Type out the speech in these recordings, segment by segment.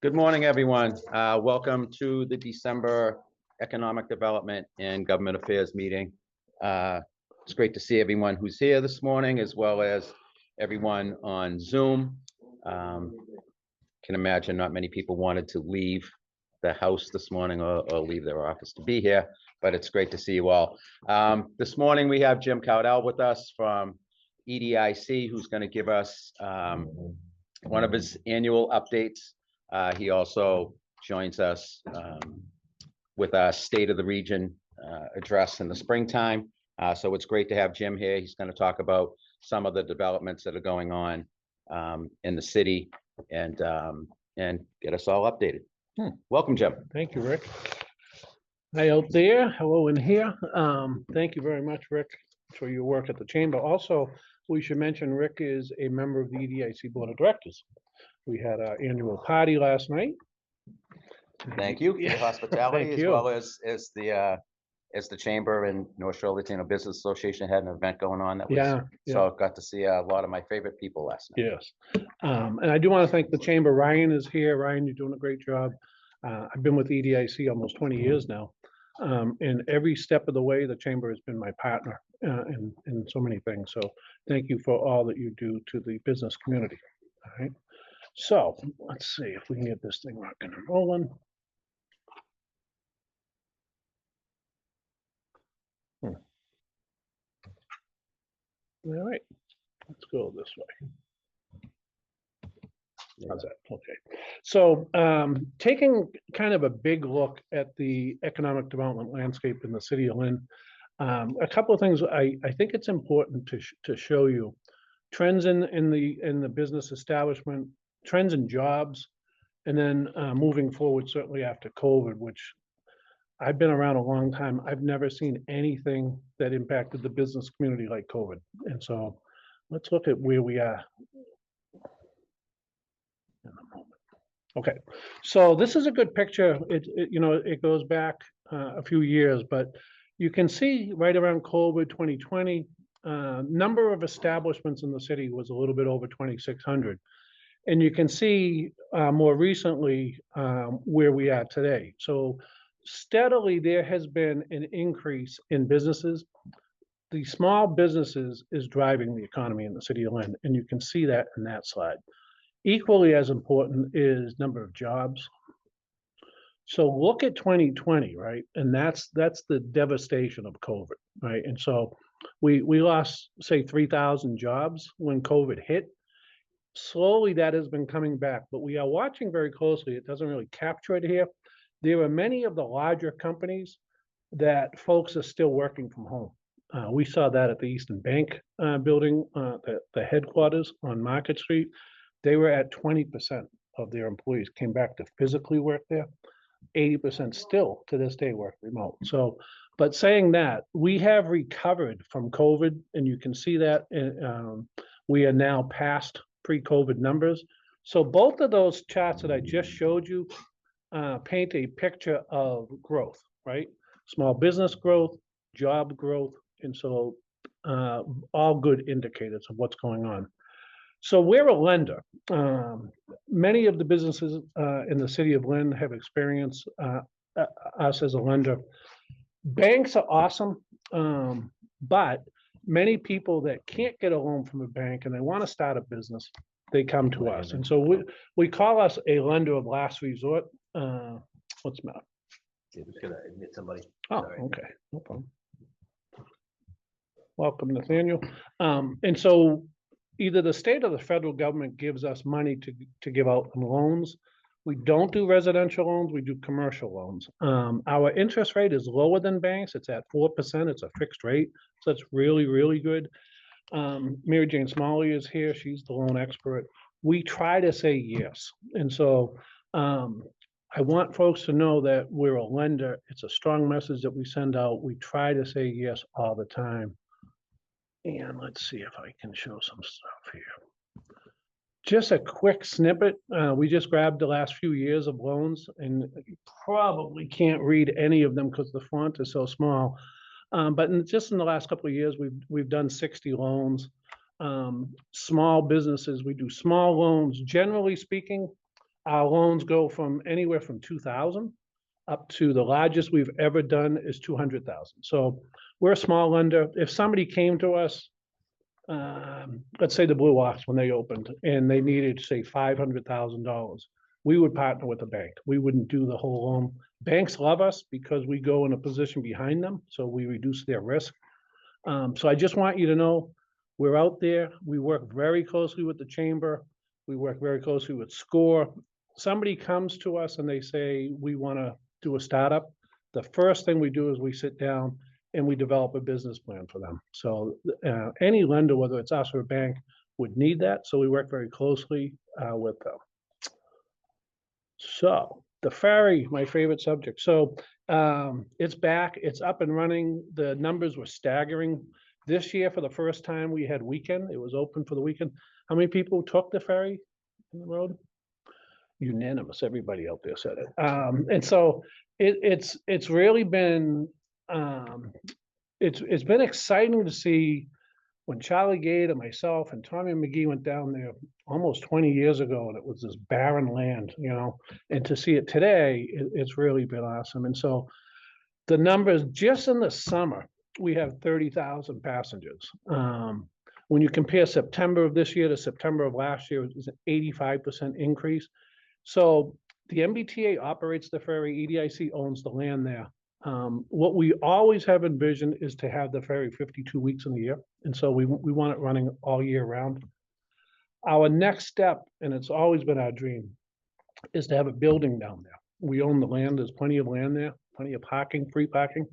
Good morning, everyone. Welcome to the December Economic Development and Government Affairs meeting. It's great to see everyone who's here this morning, as well as everyone on Zoom. Can imagine not many people wanted to leave the house this morning or leave their office to be here, but it's great to see you all. This morning we have Jim Cowdell with us from EDIC, who's going to give us one of his annual updates. He also joins us with a State of the Region address in the springtime. So it's great to have Jim here. He's going to talk about some of the developments that are going on in the city and get us all updated. Welcome, Jim. Thank you, Rick. Hi out there. Hello in here. Thank you very much, Rick, for your work at the chamber. Also, we should mention Rick is a member of the EDIC Board of Directors. We had our annual party last night. Thank you for your hospitality. Thank as you. well as the chamber and North Shore Latino Business Association had an event going on that was so I got to see a lot of my favorite people last night. Yes. And I do want to thank the chamber. Ryan is here. Ryan, you're doing a great job. I've been with EDIC almost 20 years now. And every step of the way, the chamber has been my partner in so many things. So thank you for all that you do to the business community. All right. So let's see if we can get this thing rocking and rolling. All right, let's go this way. How's that? Okay. So taking kind of a big look at the economic development landscape in the city of Lynn, a couple of things I think it's important to show you. Trends in the business establishment, trends in jobs, and then moving forward, certainly after COVID, which I've been around a long time. I've never seen anything that impacted the business community like COVID. And so let's look at where we are in a moment. Okay, so this is a good picture. It goes back a few years, but you can see right around COVID 2020, number of establishments in the city was a little bit over 2,600. And you can see more recently where we are today. So steadily there has been an increase in businesses. The small businesses is driving the economy in the city of Lynn, and you can see that in that slide. Equally as important is number of jobs. So look at 2020, right? And that's the devastation of COVID, right? And so we lost, say, 3,000 jobs when COVID hit. Slowly that has been coming back, but we are watching very closely. It doesn't really capture it here. There are many of the larger companies that folks are still working from home. We saw that at the Eastern Bank building, the headquarters on Market Street. They were at 20% of their employees came back to physically work there. 80% still to this day work remote. So, but saying that, we have recovered from COVID, and you can see that we are now past pre-COVID numbers. So both of those charts that I just showed you paint a picture of growth, right? Small business growth, job growth, and so all good indicators of what's going on. So we're a lender. Many of the businesses in the city of Lynn have experienced us as a lender. Banks are awesome, but many people that can't get a loan from a bank and they want to start a business, they come to us. And so we call us a lender of last resort. What's the matter? Yeah, we're gonna admit somebody. Oh, Sorry. okay, no problem. Welcome, Nathaniel. And so either the state or the federal government gives us money to give out loans. We don't do residential loans, we do commercial loans. Our interest rate is lower than banks. It's at 4%. It's a fixed rate. So it's really, really good. Mary Jane Smalley is here. She's the loan expert. We try to say yes. And so I want folks to know that we're a lender. It's a strong message that we send out. We try to say yes all the time. And let's see if I can show some stuff here. Just a quick snippet. We just grabbed the last few years of loans, and you probably can't read any of them because the font is so small. But just in the last couple of years, we've done 60 loans. Small businesses, we do small loans. Generally speaking, Our loans go from anywhere from 2,000 up to the largest we've ever done is 200,000. So we're a small lender. If somebody came to us, let's say the Blue Ox when they opened and they needed, say, $500,000, we would partner with the bank. We wouldn't do the whole loan. Banks love us because we go in a position behind them, so we reduce their risk. So I just want you to know we're out there. We work very closely with the chamber. We work very closely with SCORE. Somebody comes to us and they say, we want to do a startup. The first thing we do is we sit down and we develop a business plan for them. So any lender, whether it's us or a bank, would need that. So we work very closely with them. So the ferry, my favorite subject. So it's back, it's up and running. The numbers were staggering. This year, for the first time, we had weekend. It was open for the weekend. How many people took the ferry in the road? Unanimous. Everybody out there said it. And so it's really been it's been exciting to see when Charlie Gate and myself and Tommy McGee went down there almost 20 years ago, and it was this barren land, you know, and to see it today, it's really been awesome. And so the numbers just in the summer, we have 30,000 passengers. When you compare September of this year to September of last year, it was an 85% increase. So the MBTA operates the ferry, EDIC owns the land there. What we always have envisioned is to have the ferry 52 weeks in the year. And so we want it running all year round. Our next step, and it's always been our dream, is to have a building down there. We own the land, there's plenty of land there, plenty of parking, free parking.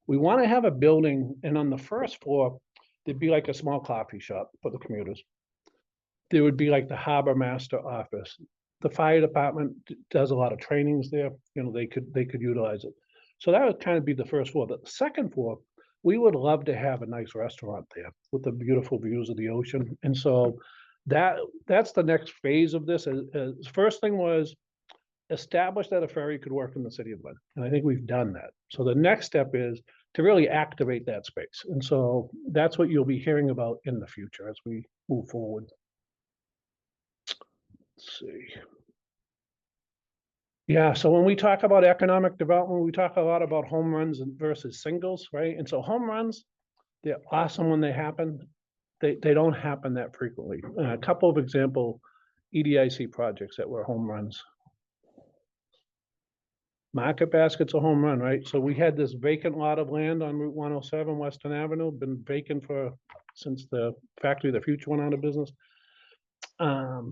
We want to have a building, and on the first floor, there'd be like a small coffee shop for the commuters. There would be like the harbor master office. The fire department does a lot of trainings there. You know, they could utilize it. So that would kind of be the first floor. But the second floor, we would love to have a nice restaurant there with the beautiful views of the ocean. And so that's the next phase of this. First thing was establish that a ferry could work in the city of Lynn. And I think we've done that. So the next step is to really activate that space. And so that's what you'll be hearing about in the future as we move forward. Let's see. Yeah, so when we talk about economic development, we talk a lot about home runs versus singles, right? And so home runs, they're awesome when they happen. They don't happen that frequently. A couple of example EDIC projects that were home runs. Market Basket's a home run, right? So we had this vacant lot of land on Route 107 Western Avenue, been vacant since the Factory of the Future went out of business.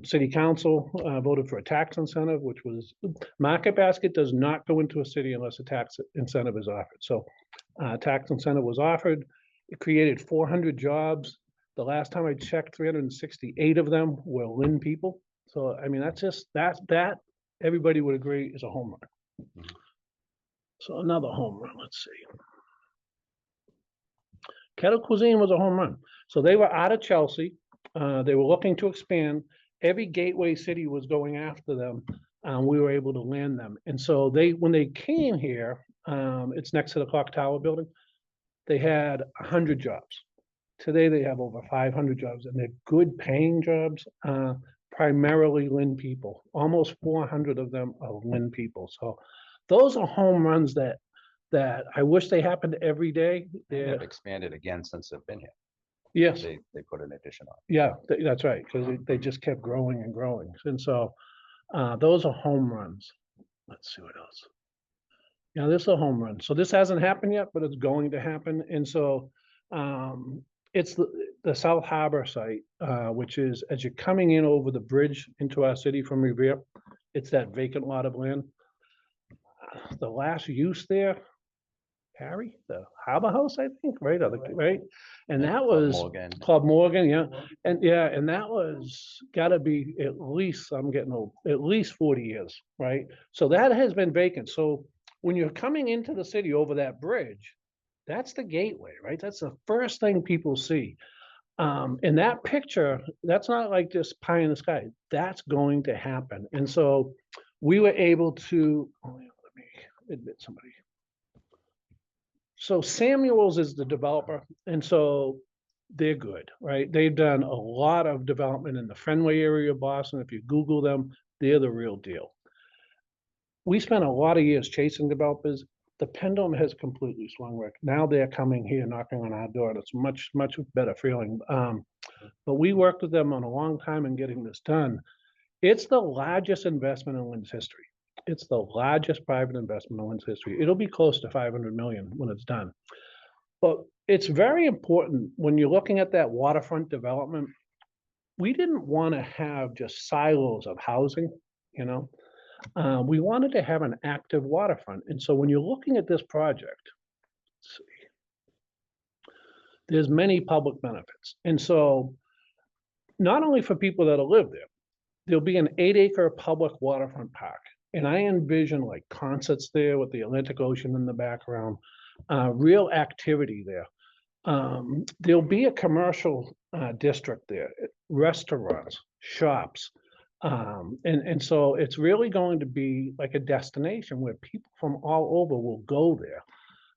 City Council voted for a tax incentive, which was Market Basket does not go into a city unless a tax incentive is offered. So tax incentive was offered. It created 400 jobs. The last time I checked, 368 of them were Lynn people. So I mean, that's just that everybody would agree is a home run. Mm-hmm. So another home run. Let's see. Kettle Cuisine was a home run. So they were out of Chelsea. They were looking to expand. Every gateway city was going after them. We were able to land them. And so when they came here, it's next to the Clock Tower building, they had 100 jobs. Today they have over 500 jobs, and they're good paying jobs, primarily Lynn people. Almost 400 of them are Lynn people. So those are home runs that I wish they happened every day. They've expanded again since they've been here. Yes. They put an addition on. Yeah, that's right, because they just kept growing and growing. And so those are home runs. Let's see what else. Yeah, this is a home run. So this hasn't happened yet, but it's going to happen. And so it's the South Harbor site, which is as you're coming in over the bridge into our city from Revere, it's that vacant lot of land. The last use there, Harry, the Harbor House, I think, right? Right. And that was Club Morgan, yeah. And that was gotta be at least, I'm getting old, at least 40 years, right? So that has been vacant. So when you're coming into the city over that bridge, that's the gateway, right? That's the first thing people see. In that picture, that's not like just pie in the sky. That's going to happen. And so we were able to, let me admit somebody. So Samuels is the developer, and so they're good, right? They've done a lot of development in the Fenway area of Boston. If you Google them, they're the real deal. We spent a lot of years chasing developers. The pendulum has completely swung, Rick. Now they're coming here, knocking on our door, and it's much better feeling. But we worked with them on a long time in getting this done. It's the largest investment in Lynn's history. It's the largest private investment in Lynn's history. It'll be close to 500 million when it's done. But it's very important when you're looking at that waterfront development. We didn't want to have just silos of housing, you know. We wanted to have an active waterfront. And so when you're looking at this project, let's see, there's many public benefits. And so not only for people that'll live there, there'll be an 8-acre public waterfront park. And I envision like concerts there with the Atlantic Ocean in the background, real activity there. There'll be a commercial district there, restaurants, shops. And so it's really going to be like a destination where people from all over will go there.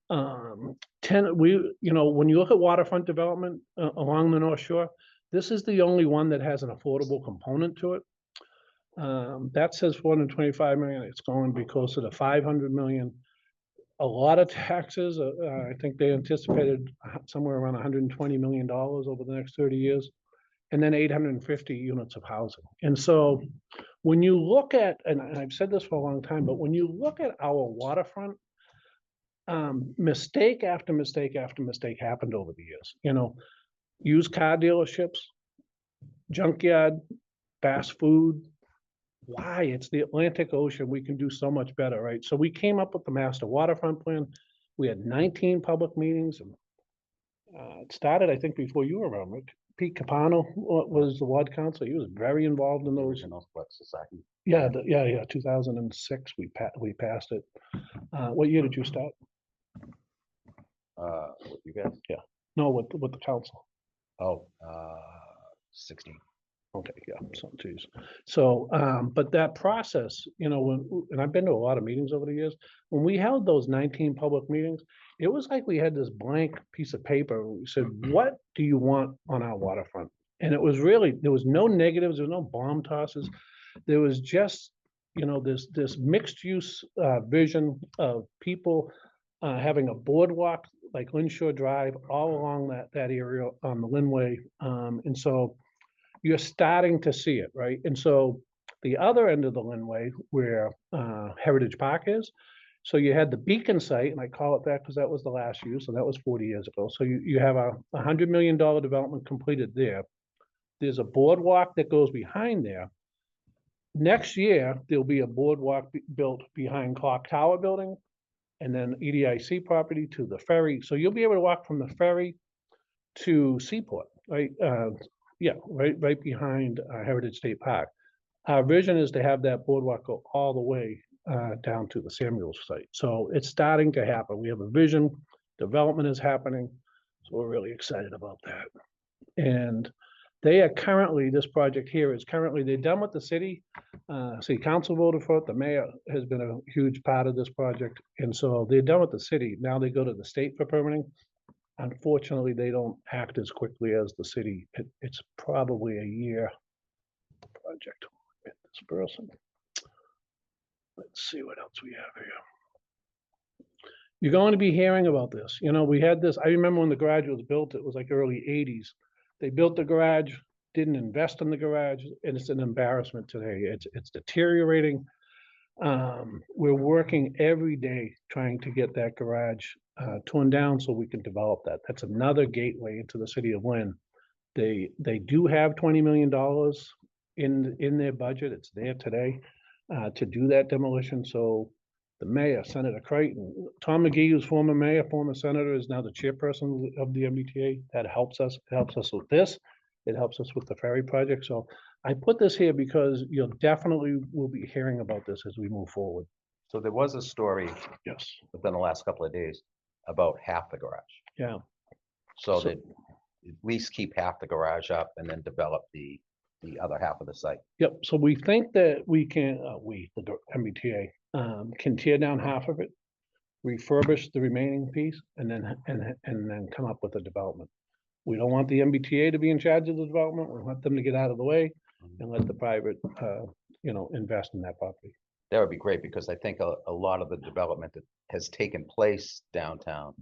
When you look at waterfront development along the North Shore, this is the only one that has an affordable component to it. That says 425 million. It's going to be closer to 500 million. A lot of taxes. I think they anticipated somewhere around $120 million over the next 30 years. And then 850 units of housing. And so when you look at, and I've said this for a long time, but when you look at our waterfront, mistake after mistake after mistake happened over the years. You know, used car dealerships, junkyard, fast food. Why? It's the Atlantic Ocean. We can do so much better, right? So we came up with the master waterfront plan. We had 19 public meetings. And it started, I think, before you were around, Rick. Pete Capano was the ward council. He was very involved in those. Yeah, 2006, we passed it. What year did you start? With you guys? Yeah. No, with the council. Oh, 16. Okay, yeah, so, geez. So, but that process, you know, and I've been to a lot of meetings over the years, when we held those 19 public meetings, it was like we had this blank piece of paper. We said, what do you want on our waterfront? And it was really, there was no negatives, there was no bomb tosses. There was just, you know, this mixed use vision of people having a boardwalk like Lynn Shore Drive all along that area on the Lynnway. And so you're starting to see it, right? And so the other end of the Lynnway where Heritage Park is, so you had the Beacon site, and I call it that because that was the last use, and that was 40 years ago. So you have a $100 million development completed there. There's a boardwalk that goes behind there. Next year, there'll be a boardwalk built behind Clock Tower building, and then EDIC property to the ferry. So you'll be able to walk from the ferry to Seaport, right? Yeah, right behind Heritage State Park. Our vision is to have that boardwalk go all the way down to the Samuels site. So it's starting to happen. We have a vision, development is happening. So we're really excited about that. And they are currently, this project here is currently, they're done with the city. City council voted for it. The mayor has been a huge part of this project. And so they're done with the city. Now they go to the state for permitting. Unfortunately, they don't act as quickly as the city. It's probably a year project. This person. Let's see what else we have here. You're going to be hearing about this. You know, we had this, I remember when the garage was built, it was like early 80s. They built the garage, didn't invest in the garage, and it's an embarrassment today. It's deteriorating. We're working every day trying to get that garage torn down so we can develop that. That's another gateway into the city of Lynn. They do have $20 million in their budget. It's there today to do that demolition. So the mayor, Senator Creighton, Tom McGee, who's former mayor, former senator, is now the chairperson of the MBTA. That helps us. It helps us with this. It helps us with the ferry project. So I put this here because you'll definitely will be hearing about this as we move forward. So there was a story Yes. within the last couple of days about half the garage. Yeah. So So- that at least keep half the garage up and then develop the other half of the site. Yep. So we think that we can, the MBTA, can tear down half of it, refurbish the remaining piece, and then come up with a development. We don't want the MBTA to be in charge of the development. We want them to get out of the way and let the private, invest in that property. That would be great, because I think a lot of the development that has taken place downtown,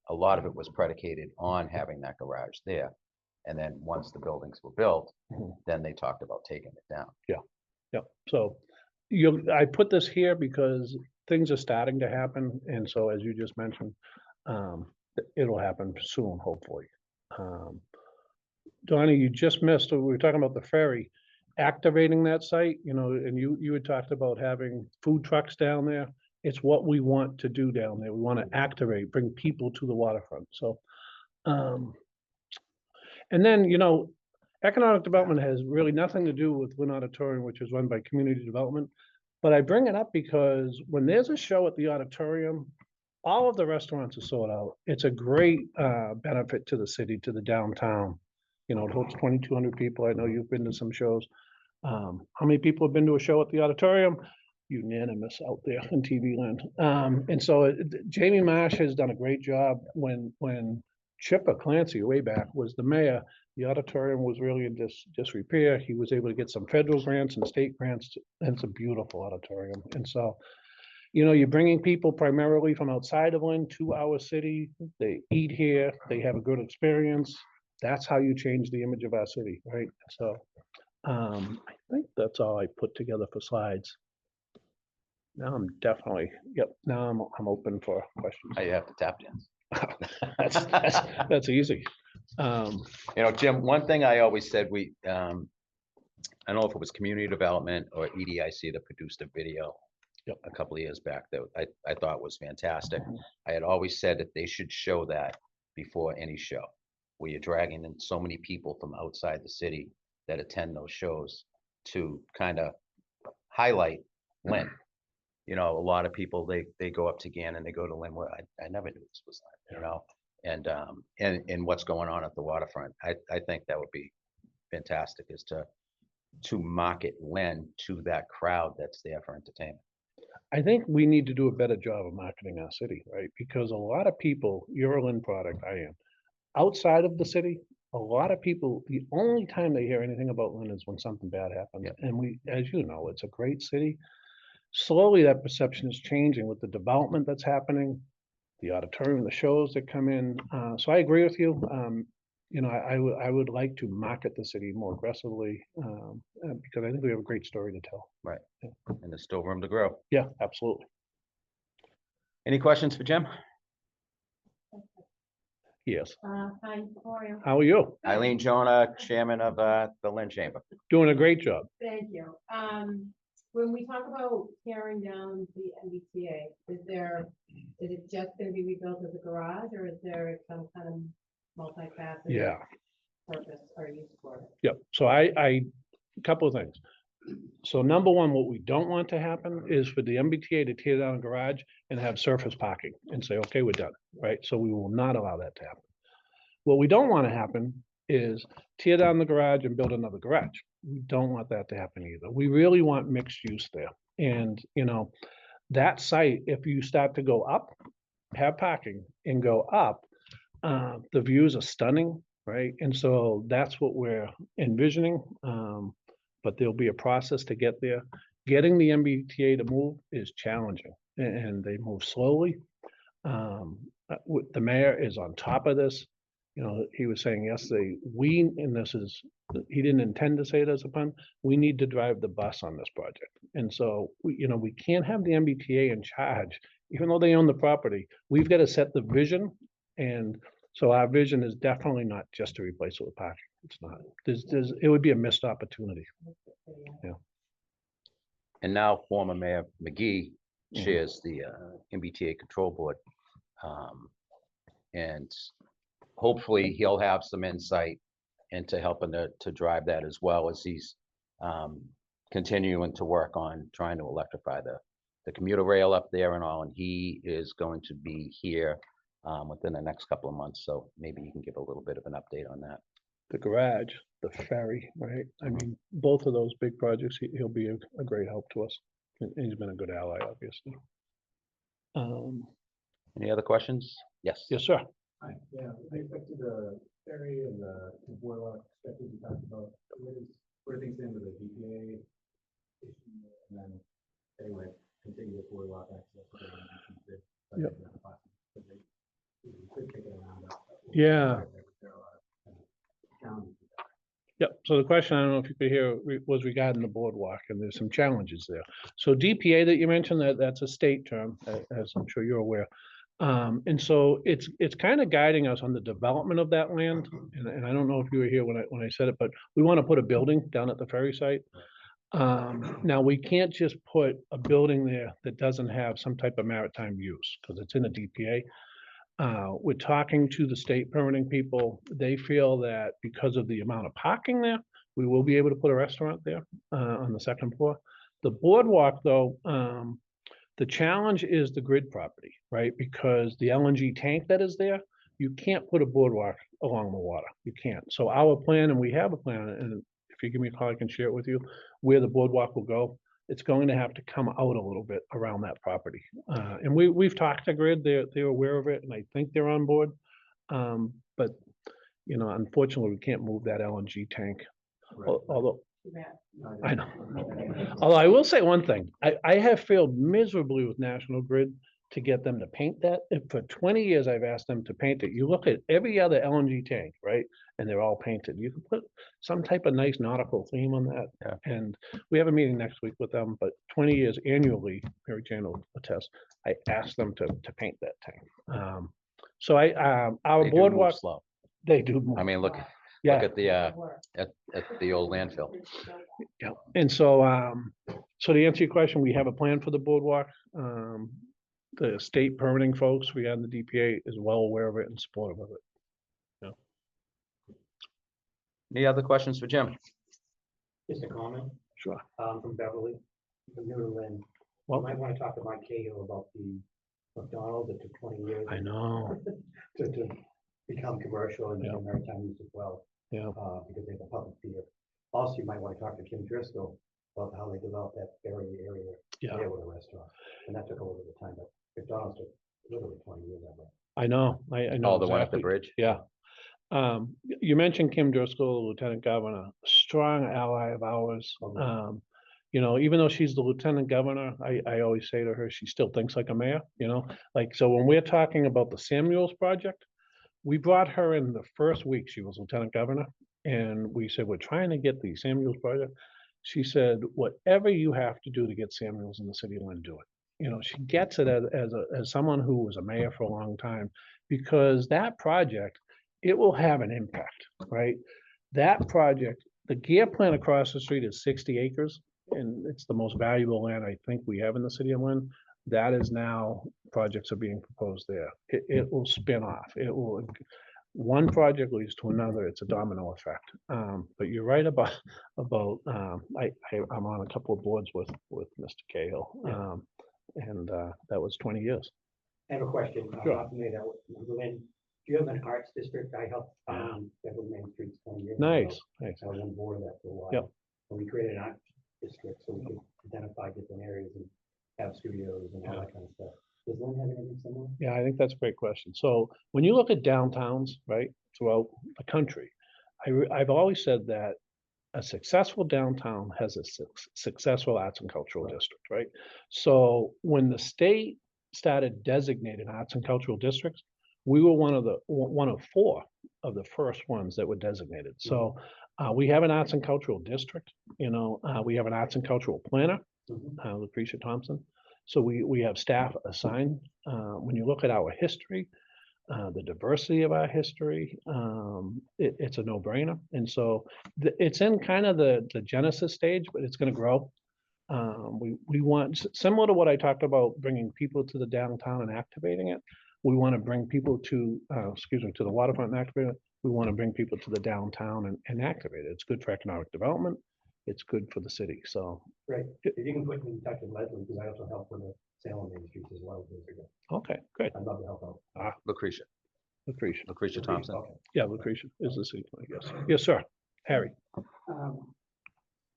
a lot of it was predicated on having that garage there. And then once the buildings were built, Mhm. then they talked about taking it down. Yep. So I put this here because things are starting to happen. And so, as you just mentioned, it'll happen soon, hopefully. Donnie, you just missed, we were talking about the ferry, activating that site, and you had talked about having food trucks down there. It's what we want to do down there. We want to activate, bring people to the waterfront. So, and then, economic development has really nothing to do with Lynn Auditorium, which is run by community development. But I bring it up because when there's a show at the auditorium, all of the restaurants are sold out. It's a great benefit to the city, to the downtown. It holds 2,200 people. I know you've been to some shows. How many people have been to a show at the auditorium? Unanimous out there in TV land. And so Jamie Marsh has done a great job. When Chipper Clancy way back was the mayor, the auditorium was really in disrepair. He was able to get some federal grants and state grants, and it's a beautiful auditorium. And so, you're bringing people primarily from outside of Lynn to our city. They eat here, they have a good experience. That's how you change the image of our city, right? So I think that's all I put together for slides. Now I'm definitely, now I'm open for questions. You have to tap dance. That's easy. Jim, one thing I always said, I don't know if it was community development or EDIC that produced a video a couple of years back that I thought was fantastic. I had always said that they should show that before any show, where you're dragging in so many people from outside the city that attend those shows to kind of highlight Lynn. A lot of people, they go up to Gannon, they go to Lynn, where I never knew this was Lynn, and what's going on at the waterfront. I think that would be fantastic, is to market Lynn to that crowd that's there for entertainment. I think we need to do a better job of marketing our city, right? Because a lot of people, you're a Lynn product, I am. Outside of the city, a lot of people, the only time they hear anything about Lynn is when something bad happens. And as you know, it's a great city. Slowly that perception is changing with the development that's happening, the auditorium, the shows that come in. So I agree with you. I would like to market the city more aggressively because I think we have a great story to tell. Right. And there's still room to grow. Yeah, absolutely. Any questions for Jim? Yes. Hi, how are you? How are you? Eileen Jonah, chairman of the Lynn Chamber. Doing a great job. Thank you. When we talk about tearing down the MBTA, is it just going to be rebuilt as a garage, or is there some kind of multifaceted purpose or use for it? Yep. So a couple of things. So number one, what we don't want to happen is for the MBTA to tear down a garage and have surface parking and say, okay, we're done, right? So we will not allow that to happen. What we don't want to happen is tear down the garage and build another garage. We don't want that to happen either. We really want mixed use there. And, that site, if you start to go up, have parking and go up, the views are stunning, right? And so that's what we're envisioning. But there'll be a process to get there. Getting the MBTA to move is challenging, and they move slowly. The mayor is on top of this. He was saying yesterday, he didn't intend to say it as a pun, we need to drive the bus on this project. And so, we can't have the MBTA in charge, even though they own the property. We've got to set the vision. And so our vision is definitely not just to replace it with parking. It's not. It would be a missed opportunity. Yeah. And now former Mayor McGee chairs the MBTA control board. And hopefully he'll have some insight into helping to drive that, as well as he's continuing to work on trying to electrify the commuter rail up there and all. And he is going to be here within the next couple of months. So maybe you can give a little bit of an update on that. The garage, the ferry, right? I mean, both of those big projects, he'll be a great help to us. And he's been a good ally, obviously. Any other questions? Yes. Yes, sir. Hi, yeah, I expected the ferry and the boardwalk expected to talk about where things stand with the DPA issue. Yeah. There are a lot of challenges. Yep. So the question, I don't know if you could hear, was regarding the boardwalk, and there's some challenges there. So DPA that you mentioned, that's a state term, as I'm sure you're aware. And so it's kind of guiding us on the development of that land. And I don't know if you were here when I said it, but we want to put a building down at the ferry site. Now we can't just put a building there that doesn't have some type of maritime use, because it's in the DPA. We're talking to the state permitting people. They feel that because of the amount of parking there, we will be able to put a restaurant there on the second floor. The boardwalk, though, the challenge is the grid property, right? Because the LNG tank that is there, you can't put a boardwalk along the water. You can't. So our plan, and we have a plan, and if you give me a call, I can share it with you, where the boardwalk will go. It's going to have to come out a little bit around that property. And we've talked to Grid, they're aware of it, and I think they're on board. But, you know, unfortunately, we can't move that LNG tank. Although, Too bad. I know. Although I will say one thing, I have failed miserably with National Grid to get them to paint that. And for 20 years, I've asked them to paint it. You look at every other LNG tank, right? And they're all painted. You can put some type of nice nautical theme on that. Yeah. And we have a meeting next week with them, but 20 years annually, Mary Jane will attest, I asked them to paint that tank. So our They do move boardwalk, slow. they do. move. I mean, look Yeah. at the, Work. at the old landfill. Yeah, and so, so to answer your question, we have a plan for the boardwalk. The state permitting folks, we have the DPA is well aware of it and supportive of it. Any other questions for Jim? Just a comment, Sure. from Beverly, from new to Lynn. You Well, might want to talk to Mike Cahill about the McDonald's that took 20 years I know, to become commercial and Yeah. maritime use as well, yeah, because they have a public theater. Also, you might want to talk to Kim Driscoll about how they developed that ferry area yeah, there with a restaurant. And that took a little bit of time, but McDonald's took literally 20 years of it. I know, I know. Oh, the one at the exactly. bridge? Yeah. You mentioned Kim Driscoll, Lieutenant Governor, strong ally of ours. Okay. You know, even though she's the Lieutenant Governor, I always say to her, she still thinks like a mayor, you know? Like, so when we're talking about the Samuels project, we brought her in the first week she was Lieutenant Governor, and we said, we're trying to get the Samuels project. She said, whatever you have to do to get Samuels in the city of Lynn, do it. You know, she gets it as someone who was a mayor for a long time, because that project, it will have an impact, right? That project, the gear plant across the street is 60 acres, and it's the most valuable land I think we have in the city of Lynn. That is now, projects are being proposed there. It will spin off. It will, one project leads to another. It's a domino effect. But you're right about I'm on a couple of boards with Mr. Cahill. And that was 20 years. I have a question. Sure. Not familiar with Lynn. Do you have an arts district? I helped Beverly Main Street 20 years Nice, ago. nice. I was on board of that for a while. Yep. And we created an art district so we could identify different areas and have studios and all that kind of stuff. Does Lynn have anything similar? Yeah, I think that's a great question. So when you look at downtowns, right, throughout the country, I've always said that a successful downtown has a successful arts and cultural district, right? So when the state started designating arts and cultural districts, we were one of four of the first ones that were designated. So we have an arts and cultural district, you know, we have an arts and cultural planner, Lucretia Thompson. So we have staff assigned. When you look at our history, the diversity of our history, it's a no-brainer. And so it's in kind of the genesis stage, but it's going to grow. We want, similar to what I talked about, bringing people to the downtown and activating it. We want to bring people to, to the waterfront and activate it. We want to bring people to the downtown and activate it. It's good for economic development. It's good for the city. So. Great. If you can put me in touch with Leslie, because I also help with the Salem Main Streets as well. Okay, great. I'd love to help out. Lucretia Lucretia. Thompson. Okay. Yeah, Lucretia is the city, I guess. Yes, sir. Harry.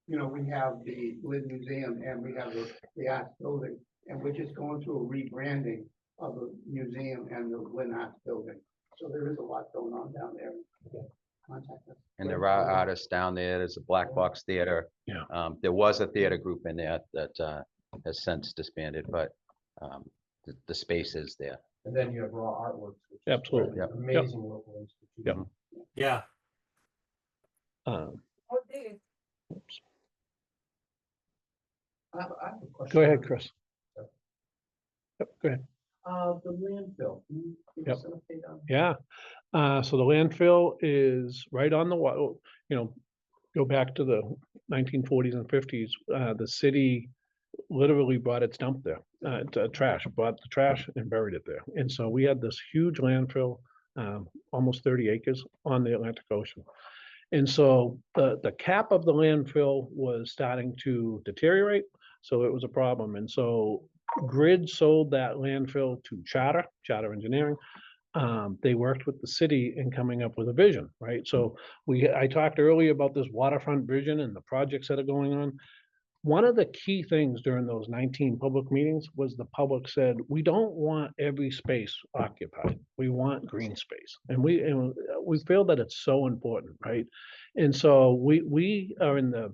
You know, we have the Lynn Museum and we have the Arts Building, and we're just going through a rebranding of the museum and the Lynn Arts Building. So there is a lot going on down there. Okay. Contact us. And there are artists down there. There's a Black Box Theater. Yeah. There was a theater group in there that has since disbanded, but the space is there. And then you have Raw Artworks, which is Absolutely. an amazing local institution. Yeah. Um, oops. I have a question. Go ahead, Chris. Yep, go ahead. The landfill, can you give us an update on? Yeah, so the landfill is right on the wall, go back to the 1940s and 50s. The city literally brought its dump there, brought the trash and buried it there. And so we had this huge landfill, almost 30 acres on the Atlantic Ocean. And so the cap of the landfill was starting to deteriorate, so it was a problem. And so Grid sold that landfill to Charter Engineering. They worked with the city in coming up with a vision, right? So I talked earlier about this waterfront vision and the projects that are going on. One of the key things during those 19 public meetings was the public said, we don't want every space occupied. We want green space. And we feel that it's so important, right? And so we are in the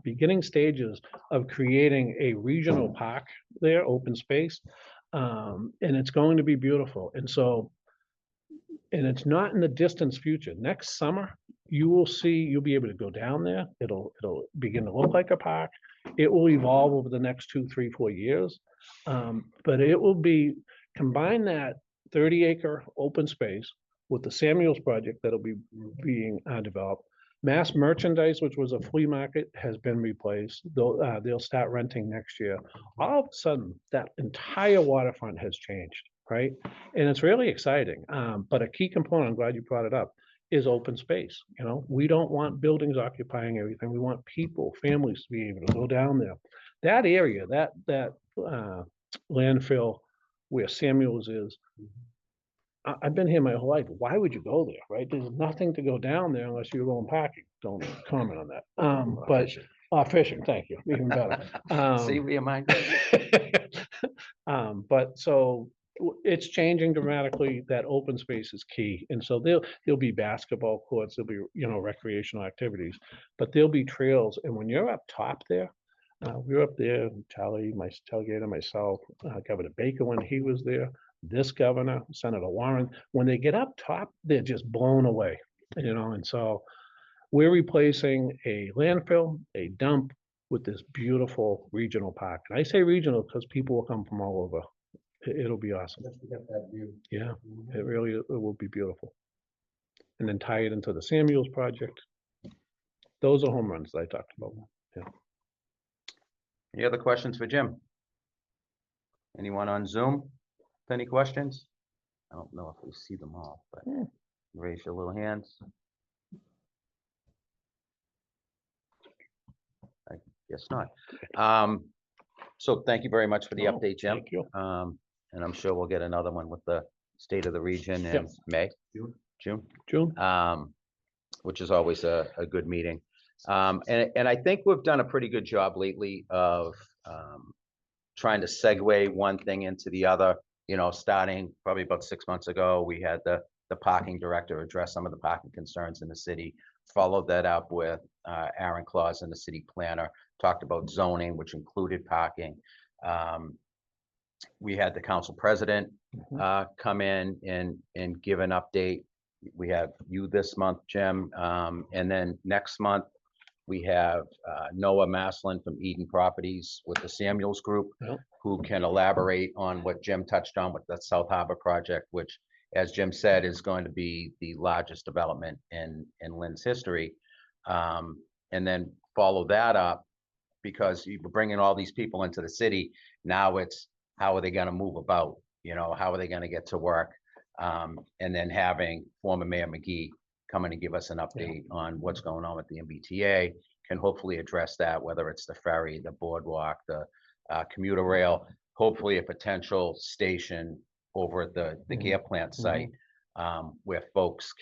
beginning stages of creating a regional park there, open space. And it's going to be beautiful. And so, and it's not in the distant future. Next summer, you'll be able to go down there. It'll begin to look like a park. It will evolve over the next 2, 3, 4 years. But it will combine that 30-acre open space with the Samuels project that'll be being developed. Mass Merchandise, which was a flea market, has been replaced. They'll start renting next year. All of a sudden, that entire waterfront has changed, right? And it's really exciting. But a key component, I'm glad you brought it up, is open space. We don't want buildings occupying everything. We want people, families to be able to go down there. That area, that landfill where Samuels is, I've been here my whole life. Why would you go there, right? There's nothing to go down there unless you're going parking. Don't comment on that. But fishing, thank you, even better. See where your mind But so it's changing dramatically. That open space is key. And so there'll be basketball courts, there'll be, recreational activities, but there'll be trails. And when you're up top there, we were up there, Charlie, my tailgater, myself, Governor Baker, when he was there, this governor, Senator Warren, when they get up top, they're just blown away, and so we're replacing a landfill, a dump with this beautiful regional park. And I say regional because people will come from all over. It'll be awesome. Just to get that view. Yeah, it will be beautiful. And then tie it into the Samuels project. Those are home runs that I talked about. Yeah. Any other questions for Jim? Anyone on Zoom? Any questions? I don't know if we see them all, but raise your little hands. I guess not. So thank you very much for the update, Jim. Thank you. And I'm sure we'll get another one with the state of the region in Yep. May, June. June. which is always a good meeting. And I think we've done a pretty good job lately of trying to segue one thing into the other. Starting probably about 6 months ago, we had the parking director address some of the parking concerns in the city. Followed that up with Aaron Claus and the city planner, talked about zoning, which included parking. We had the council president come in and give an update. We have you this month, Jim. And then next month, we have Noah Maslin from Eden Properties with the Samuels Group, who can elaborate on what Jim touched on with the South Harbor project, which, as Jim said, is going to be the largest development in Lynn's history. And then follow that up, because you're bringing all these people into the city. Now it's, how are they going to move about? How are they going to get to work? And then having former Mayor McGee come in and give us an update on what's going on with the MBTA, can hopefully address that, whether it's the ferry, the boardwalk, the commuter rail, hopefully a potential station over at the gear plant site, where folks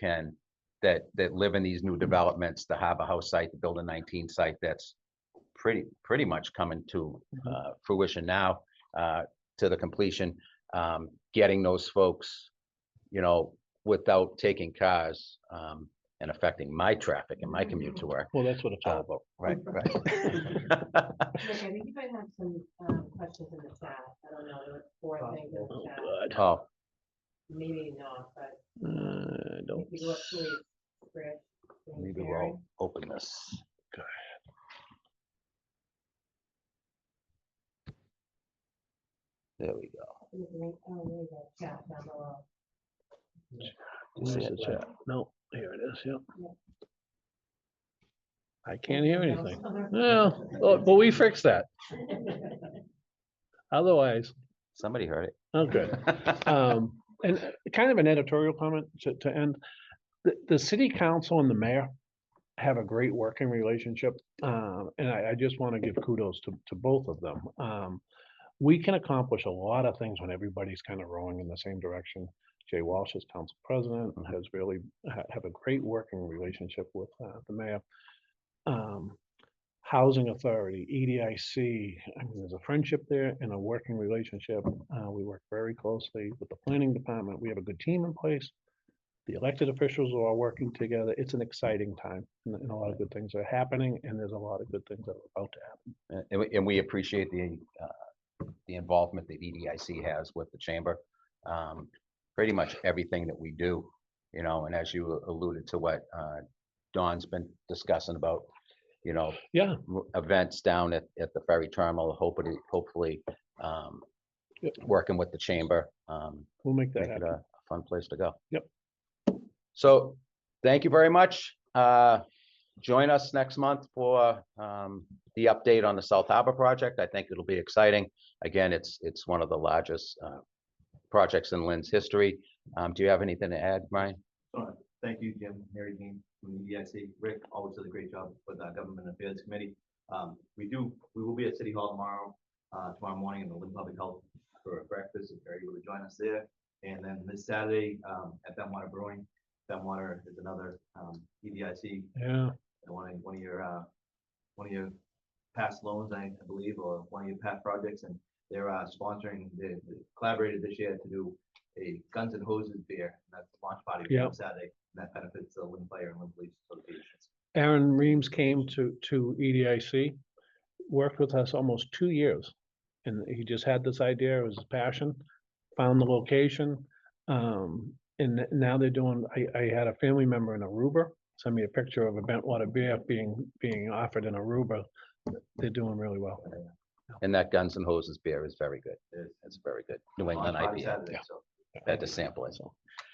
that live in these new developments, the Harbor House site, the Building 19 site, that's pretty much coming to fruition now, to the completion, getting those folks, without taking cars and affecting my traffic and my commute to work. Well, that's what it's all about. Right. Nick, I think you might have some questions in the chat. I don't know, there were 4 things in the chat. Oh, maybe not, but Don't. if you go up to his script. Maybe we'll open this. There we go. Oh, there you go, chat down below. Where's the chat? No, here it is, yep. Yeah. I can't hear No, anything. other- Well, but we fixed that. Otherwise, Somebody heard it. oh, good. And kind of an editorial comment to end. The city council and the mayor have a great working relationship. And I just want to give kudos to both of them. We can accomplish a lot of things when everybody's kind of rowing in the same direction. Jay Walsh is council president and has really have a great working relationship with the mayor. Housing Authority, EDIC, I mean, there's a friendship there and a working relationship. We work very closely with the planning department. We have a good team in place. The elected officials are all working together. It's an exciting time and a lot of good things are happening and there's a lot of good things that are about to happen. And we appreciate the involvement that EDIC has with the chamber. Pretty much everything that we do, you know, and as you alluded to what Dawn's been discussing about, you know, Yeah, events down at the ferry terminal, hopefully Yep. working with the chamber, we'll make that make it happen. a fun place to go. Yep. So, thank you very much. Join us next month for the update on the South Harbor project. I think it'll be exciting. Again, it's one of the largest projects in Lynn's history. Do you have anything to add, Brian? Thank you, Jim, Mary Jean, from the EDIC. Rick always does a great job with our Government Affairs Committee. We will be at City Hall tomorrow morning in the Lynn Public Health for a breakfast, if you're able to join us there. And then this Saturday at Bentwater Brewing. Bentwater is another EDIC, Yeah, one of your past loans, I believe, or one of your past projects, and they're sponsoring, they collaborated this year to do a Guns and Hoses beer. And that's the launch party Yep. on Saturday, and that benefits the Lynn Fire and Lynn Police Associations. Aaron Reams came to EDIC, worked with us almost 2 years. And he just had this idea, it was his passion, found the location. And now they're doing, I had a family member in Aruba, send me a picture of a Bentwater beer being offered in Aruba. They're doing really well. And that Guns and Hoses beer is very good. It is. It's very good. New Launch England party IPA. Saturday, Yeah. so. Had to sample it.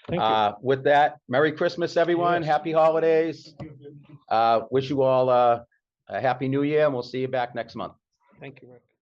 Thank you. With that, Merry Christmas, everyone. Yes. Happy holidays. Wish you all a Happy New Year, and we'll see you back next month. Thank you, Rick.